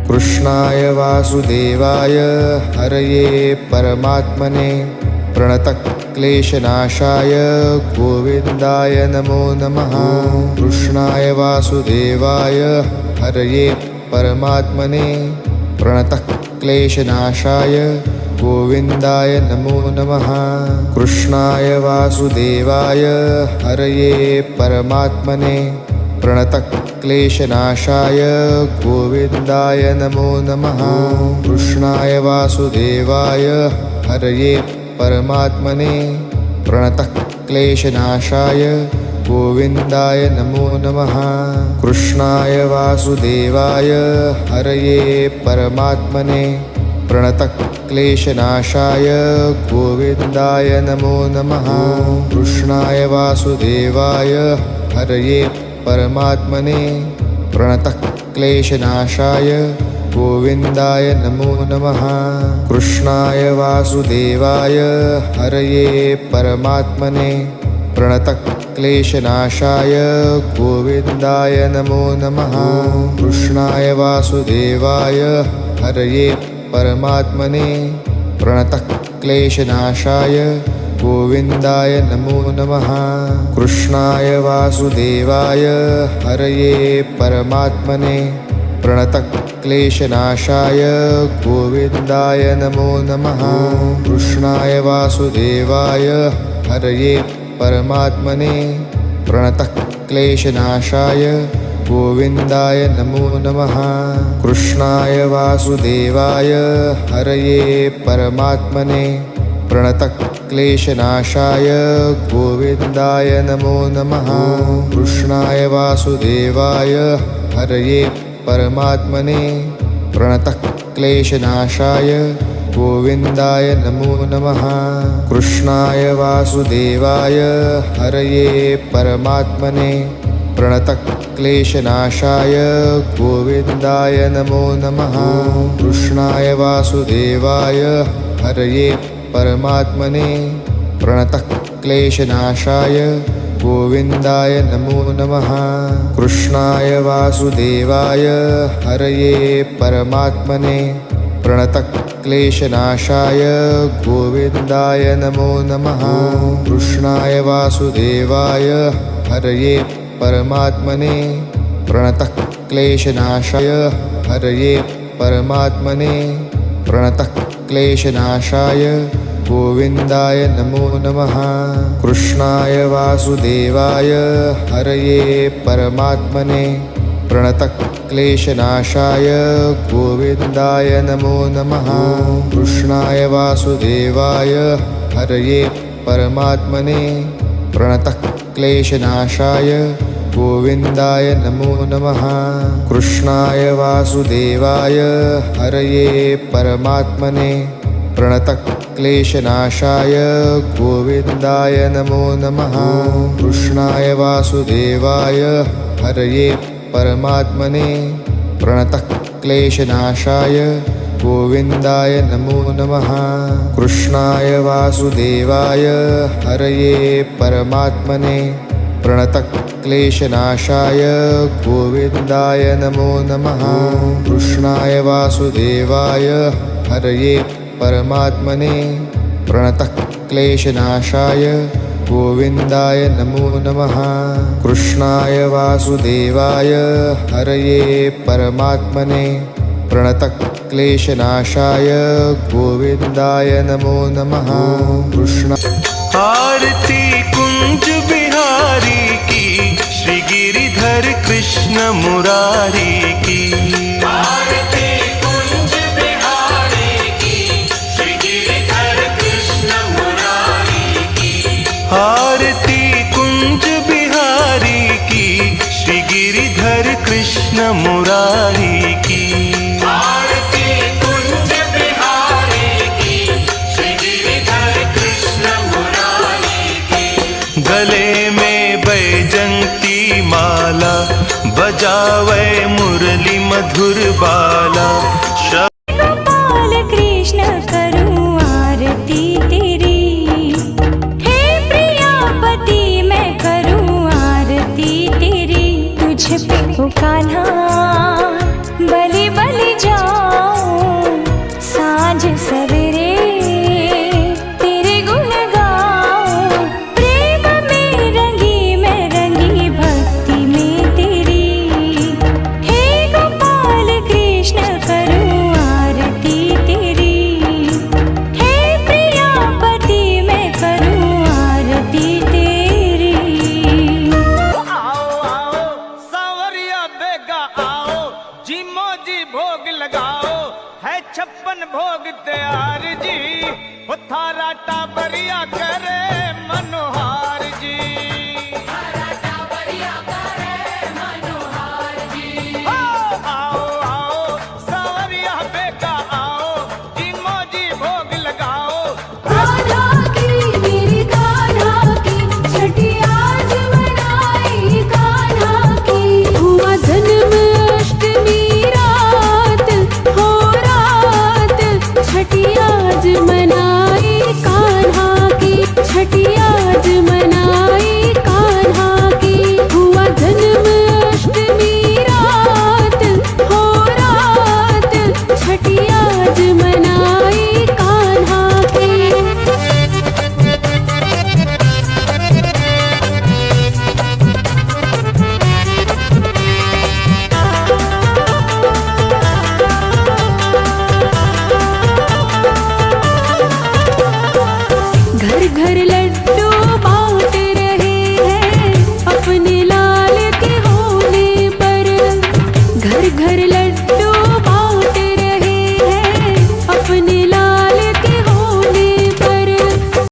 कृष्णाय वासुदेवाय हरये परमात्मने प्रणतक्लेशनाशाय गोविन्दाय नमो नमः। कृष्णाय वासुदेवाय हरये परमात्मने प्रणतक्लेशनाशाय गोविन्दाय नमो नमः। कृष्णाय वासुदेवाय हरये परमात्मने प्रणतक्लेशनाशाय गोविन्दाय नमो नमः। कृष्णाय वासुदेवाय हरये परमात्मने प्रणतक्लेशनाशाय गोविन्दाय नमो नमः। कृष्णाय वासुदेवाय हरये परमात्मने प्रणतक्लेशनाशाय गोविन्दाय नमो नमः। कृष्णाय वासुदेवाय हरये परमात्मने प्रणतक्लेशनाशाय गोविन्दाय नमो नमः। कृष्णाय वासुदेवाय हरये परमात्मने प्रणतक्लेशनाशाय गोविन्दाय नमो नमः। कृष्णाय वासुदेवाय हरये परमात्मने प्रणतक्लेशनाशाय गोविन्दाय नमो नमः। कृष्णाय वासुदेवाय हरये परमात्मने प्रणतक्लेशनाशाय गोविन्दाय नमो नमः। कृष्णाय वासुदेवाय हरये परमात्मने प्रणतक्लेशनाशाय गोविन्दाय नमो नमः। कृष्णाय वासुदेवाय हरये परमात्मने प्रणतक्लेशनाशाय गोविन्दाय नमो नमः। कृष्णाय वासुदेवाय हरये परमात्मने प्रणतक्लेशनाशाय गोविन्दाय नमो नमः। कृष्णाय वासुदेवाय हरये परमात्मने प्रणतक्लेशनाशाय गोविन्दाय नमो नमः। कृष्णाय वासुदेवाय हरये परमात्मने प्रणतक्लेशनाशाय गोविन्दाय नमो नमः। कृष्णाय वासुदेवाय हरये परमात्मने प्रणतक्लेशनाशाय गोविन्दाय नमो नमः। कृष्णाय वासुदेवाय हरये परमात्मने प्रणतक्लेशनाशाय हरये परमात्मने प्रणतक्लेशनाशाय गोविन्दाय नमो नमः। कृष्णाय वासुदेवाय हरये परमात्मने प्रणतक्लेशनाशाय गोविन्दाय नमो नमः। कृष्णाय वासुदेवाय हरये परमात्मने प्रणतक्लेशनाशाय गोविन्दाय नमो नमः। कृष्णाय वासुदेवाय हरये परमात्मने प्रणतक्लेशनाशाय गोविन्दाय नमो नमः। कृष्णाय वासुदेवाय हरये परमात्मने प्रणतक्लेशनाशाय गोविन्दाय नमो नमः। कृष्णाय वासुदेवाय हरये परमात्मने प्रणतक्लेशनाशाय गोविन्दाय नमो नमः। कृष्णाय वासुदेवाय हरये परमात्मने प्रणतक्लेशनाशाय गोविन्दाय नमो नमः। कृष्णाय वासुदेवाय हरये परमात्मने प्रणतक्लेशनाशाय गोविन्दाय नमो नमः। कृष्ण आरती कुंज बिहारी की, श्री गिरिधर कृष्ण मुरारी की। आरती कुंज बिहारी की, श्री गिरिधर कृष्ण मुरारी की। आरती कुंज बिहारी की, श्री गिरिधर कृष्ण मुरारी की। आरती कुंज बिहारी की, श्री गिरिधर कृष्ण मुरारी की। गले में बैजंती माला, बजावे मुरली मधुर बाला। गोपाल कृष्ण करूं आरती तेरी, हे प्रियापति मैं करूं आरती तेरी। तुझ पे ओ कान्हा बलि बलि जा भोग लगाओ, है 56 भोग तैयार जी। वो थारा टाबरिया करे